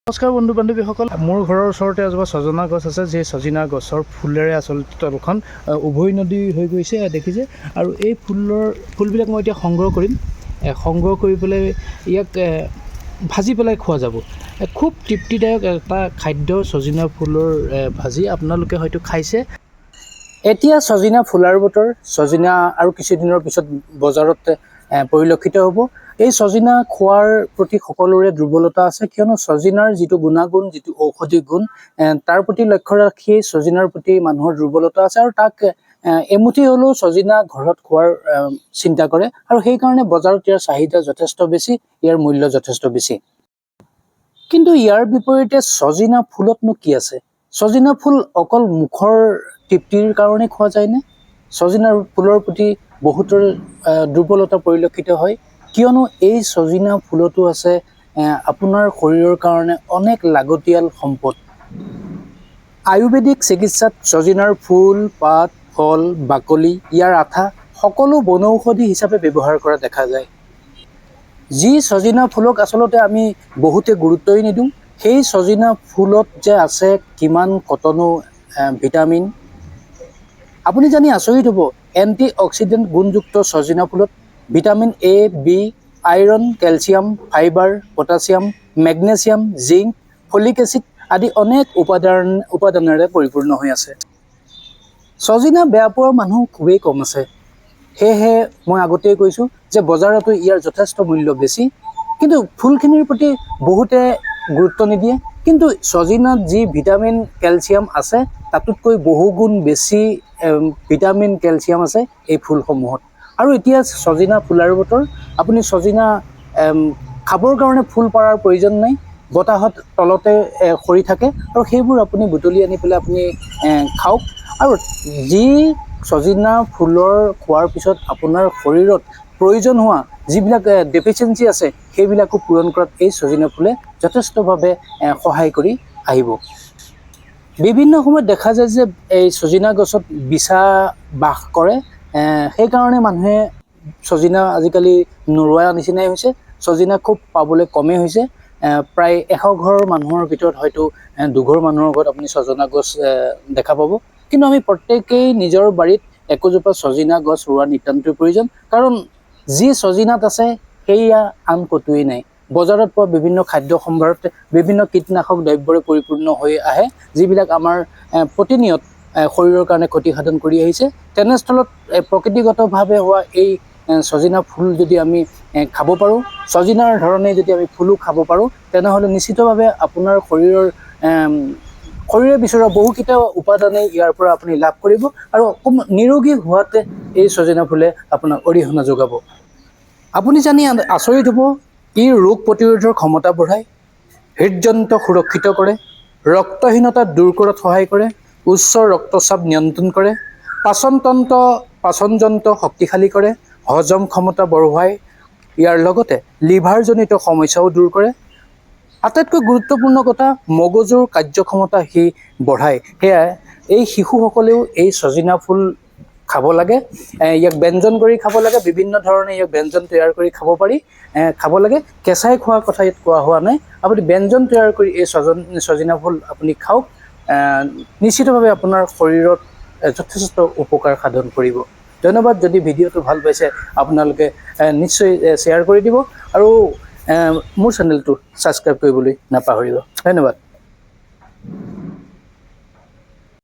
নমস্কাৰ বন্ধু বান্ধৱীসকল, মোৰ ঘৰৰ ওচৰতে এজোপা ছজনা গছ আছে। যে ছজনা গছৰ ফুলেৰে আচলতে তলখন উভৈ নদী হৈ গৈছে দেখিছে। আৰু এই ফুলবিলাক মই এতিয়া সংগ্ৰহ কৰিম। সংগ্ৰহ কৰি পেলাই ইয়াক ভাজি পেলাই খোৱা যাব। খুব তৃপ্তিদায়ক এটা খাদ্য ছজনা ফুলৰ ভাজি। আপোনালোকে হয়তো খাইছে। এতিয়া ছজনা ফুলাৰ বতৰ। ছজনা আৰু কিছুদিনৰ পিছত বজাৰত পৰিলক্ষিত হ'ব। এই ছজনা খোৱাৰ প্ৰতি সকলোৰে দুৰ্বলতা আছে, কিয়নো ছজনাৰ যিটো গুণাগুণ, যিটো ঔষধি গুণ, তাৰ প্ৰতি লক্ষ্য ৰাখি ছজনাৰ প্ৰতি মানুহৰ দুৰ্বলতা আছে। আৰু তাক এমুঠি হ'লেও ছজনা ঘৰত খোৱাৰ চিন্তা কৰে, আৰু সেইকাৰণে বজাৰত ইয়াৰ চাহিদা যথেষ্ট বেছি, ইয়াৰ মূল্য যথেষ্ট বেছি। কিন্তু ইয়াৰ বিপৰীতে ছজনা ফুলতনো কি আছে? ছজনা ফুল অকল মুখৰ তৃপ্তিৰ কাৰণে খোৱা যায়নে? ছজনাৰ ফুলৰ প্ৰতি বহুতৰ দুৰ্বলতা পৰিলক্ষিত হয়, কিয়নো এই ছজনা ফুলতো আছে আপোনাৰ শৰীৰৰ কাৰণে অনেক লাগতিয়াল সম্পদ। আয়ুৰ্বেদিক চিকিৎসাত ছজনাৰ ফুল, পাত, ফল, বাকলি, ইয়াৰ আঠা সকলো বনৌষধি হিচাপে ব্যৱহাৰ কৰা দেখা যায়। যি ছজনা ফুলক আচলতে আমি বহুতে গুৰুত্বই নিদিওঁ, সেই ছজনা ফুলত যে আছে কিমান কটনো ভিটামিন। আপুনি জানি আচৰিত হ'ব, এণ্টি অক্সিডেণ্ট গুণযুক্ত ছজনা ফুলত vitamin A, B, iron, calcium, fibre, potassium, magnesium, zinc, folic acid আদি অনেক উপাদানেৰে পৰিপূৰ্ণ হৈ আছে। ছজনা বেয়া পোৱা মানুহ খুবেই কম আছে। সেয়েহে মই আগতেই কৈছোঁ যে বজাৰতো ইয়াৰ যথেষ্ট মূল্য বেছি, কিন্তু ফুলখিনিৰ প্ৰতি বহুতে গুৰুত্ব নিদিয়ে। কিন্তু ছজনাত যি ভিটামিন, কেলছিয়াম আছে, তাতোতকৈ বহুগুণ বেছি ভিটামিন, কেলছিয়াম আছে এই ফুলসমূহত। আৰু এতিয়া ছজনা ফুলাৰ বতৰ। আপুনি ছজনা খাবৰ কাৰণে ফুল পৰাৰ প্ৰয়োজন নাই, বতাহত তলতে সৰি থাকে, আৰু সেইবোৰ আপুনি বুটলি আনি পেলাই আপুনি খাওক। আৰু যি ছজনা ফুলৰ খোৱাৰ পিছত আপোনাৰ শৰীৰত প্ৰয়োজন হোৱা যিবিলাক ডেফিচিয়েঞ্চি আছে, সেইবিলাকো পূৰণ কৰাত এই ছজনা ফুলে যথেষ্টভাৱে সহায় কৰি আহিব। বিভিন্ন সময়ত দেখা যায় যে এই ছজনা গছত বিছা বাস কৰে। সেইকাৰণে মানুহে ছজনা আজিকালি নোৰোৱা নিচিনাই হৈছে। ছজনা খুব পাবলৈ কমেই হৈছে। প্ৰায় 100 ঘৰৰ মানুহৰ ভিতৰত হয়তো 2 ঘৰ মানুহৰ ঘৰত আপুনি ছজনা গছ দেখা পাব। কিন্তু আমি প্ৰত্যেকেই নিজৰ বাৰীত একোজোপা ছজনা গছ ৰোৱা নিতান্তই প্ৰয়োজন, কাৰণ যি ছজনাত আছে সেয়া আন ক'তোৱেই নাই। বজাৰত পোৱা বিভিন্ন খাদ্য সম্ভাৰত বিভিন্ন কীটনাশক দ্ৰব্যৰে পৰিপূৰ্ণ হৈ আহে, যিবিলাক আমাৰ প্ৰতিনিয়ত শৰীৰৰ কাৰণে ক্ষতিসাধন কৰি আহিছে। তেনেস্থলত প্ৰকৃতিগতভাৱে হোৱা এই ছজনা ফুল যদি আমি খাব পাৰোঁ, ছজনাৰ ধৰণে যদি আমি ফুলো খাব পাৰোঁ, তেনেহ'লে নিশ্চিতভাৱে আপোনাৰ শৰীৰে বিচৰা বহুকেইটা উপাদানেই ইয়াৰ পৰা আপুনি লাভ কৰিব, আৰু নিৰোগী হোৱাতে এই ছজনা ফুলে আপোনাক অৰিহণা যোগাব। আপুনি জানি আচৰিত হ'ব, ই ৰোগ প্ৰতিৰোধৰ ক্ষমতা বঢ়ায়, হৃদযন্ত্ৰ সুৰক্ষিত কৰে, ৰক্তহীনতা দূৰ কৰাত সহায় কৰে, উচ্চ ৰক্তচাপ নিয়ন্ত্ৰণ কৰে, পাচনযন্ত্ৰ শক্তিশালী কৰে, হজম ক্ষমতা বঢ়ায়, ইয়াৰ লগতে লিভাৰজনিত সমস্যাও দূৰ কৰে। আটাইতকৈ গুৰুত্বপূৰ্ণ কথা, মগজুৰ কাৰ্যক্ষমতা সি বঢ়ায়। সেয়াই এই শিশুসকলেও এই ছজনা ফুল খাব লাগে। ইয়াক ব্যঞ্জন কৰি খাব লাগে, বিভিন্ন ধৰণে ইয়াক ব্যঞ্জন তৈয়াৰ কৰি খাব লাগে। কেঁচাই খোৱাৰ কথা ইয়াত কোৱা হোৱা নাই। আপুনি ব্যঞ্জন তৈয়াৰ কৰি এই ছজনা ফুল আপুনি খাওক, নিশ্চিতভাৱে আপোনাৰ শৰীৰত যথেষ্ট উপকাৰ সাধন কৰিব। ধন্যবাদ। যদি ভিডিঅ'টো ভাল পাইছে আপোনালোকে নিশ্চয় শ্বেয়াৰ কৰি দিব, আৰু মোৰ চেনেলটো ছাবস্ক্ৰাইব কৰিবলৈ নাপাহৰিব। ধন্যবাদ।